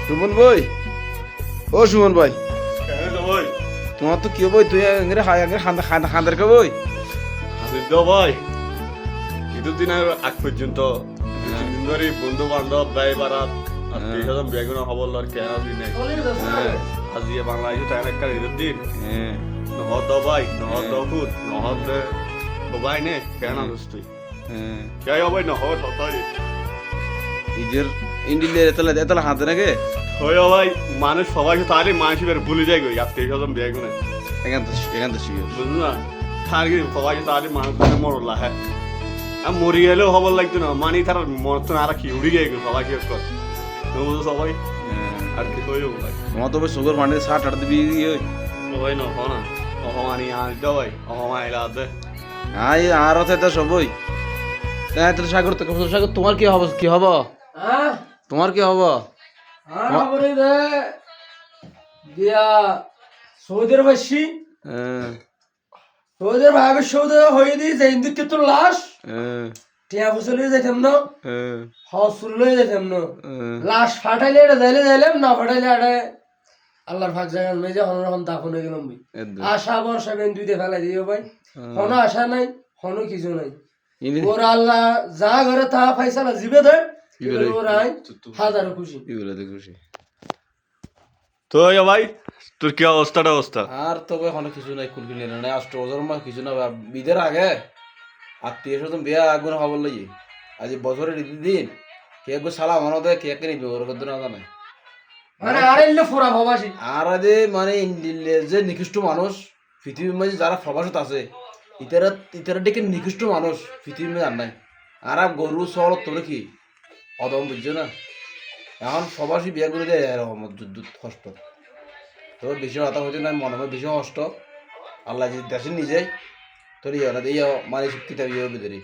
সুমন ভাই, ও সুমন ভাই, কেন ভাই? তোমার তো কি বই তুই আগে হাই আগে খান্দার কে বই? আদিত্য ভাই, কিছুদিন আগ পর্যন্ত দুদিন ধরে বন্ধু বান্ধব ব্যয় বাড়াত আত্মীয় স্বজন বেগুন খবর লর কেন দিন আজিয়ে বাংলাদেশে তাই একটা ঈদের দিন হ্যাঁ, নহদ ভাই নহদ ফুট নহদ ভাই নে কেন দোস্তি হ্যাঁ, কে ভাই নহদ হতাই ইজের ইন্ডিলে এতলা এতলা হাতে নাকি? হয়ে ভাই মানুষ সবাই তাহলে মানুষ এবার ভুলে যায় গো আত্মীয় স্বজন বেগুনে এখান তো শিওর। বুঝলো না তার কি সবাই তাহলে মানুষ মরলা হ্যাঁ আমি মরি গেলেও খবর লাগতো না মানে তার মরতো না আর কি উড়ি গিয়ে গেল সবাই কি কর সবাই আর কি কইলো ভাই তোমার তো সুগার পানি ষাট আট দিবি ওই না না অহমানি আজ ভাই অহমাই রাতে আই আর আছে তো সবই। তাই তো সাগর তো সাগর তোমার কি হবে কি হবে? হ্যাঁ তোমার কি হবে? আর খবরে দে দিয়া সৌদের বাসি হ্যাঁ, সৌদের ভাবে সৌদে হয়ে দি যে হিন্দুকে তোর লাশ হ্যাঁ, টিয়া ফুসলে যাইতাম না হ্যাঁ, হসুল লয়ে যাইতাম না হ্যাঁ, লাশ ফাটাইলে এটা যাইলাম না ফাটাইলে এটা আল্লাহর ভাগ জায়গায় মেজে হন দাফন হয়ে গেলাম ভাই আশা বর্ষা বেন দুইতে ফেলাই দিও ভাই হন আশা নাই হন কিছু নাই ওর আল্লাহ যা ঘরে তা ফাইসালা জিবে দেয় ওর আই হাজারো খুশি এগুলো তো খুশি। তো ভাই তোর কি অবস্থা আর তবে এখনো কিছু নাই কুলকিনি নাই অষ্টবছর মা কিছু না বিদের আগে আত্মীয় স্বজন বিয়া আগুন খবর লাগি আজ বছরের ঈদের দিন কে গো সালা মনে দেয় কে কে নিবে ওর কত না জানে মানে আর এলে ফোরা ভাবাসি আর আজ মানে ইন্ডিয়ার যে নিকৃষ্ট মানুষ পৃথিবীর মাঝে যারা প্রবাসত আছে ইতারা ইতারা ডেকে নিকৃষ্ট মানুষ পৃথিবীর মাঝে আর নাই আর গরু সর তোর কি অদম বুঝছো না এখন প্রবাসী বিয়া করে দেয় এরকম যুদ্ধ কষ্ট তো বেশি কথা হইতে না মনে হয় বেশি কষ্ট আল্লাহ যদি দেশে নিজে তোর ইয়ে না এই মানে কিতাব ইয়ে ভিতরে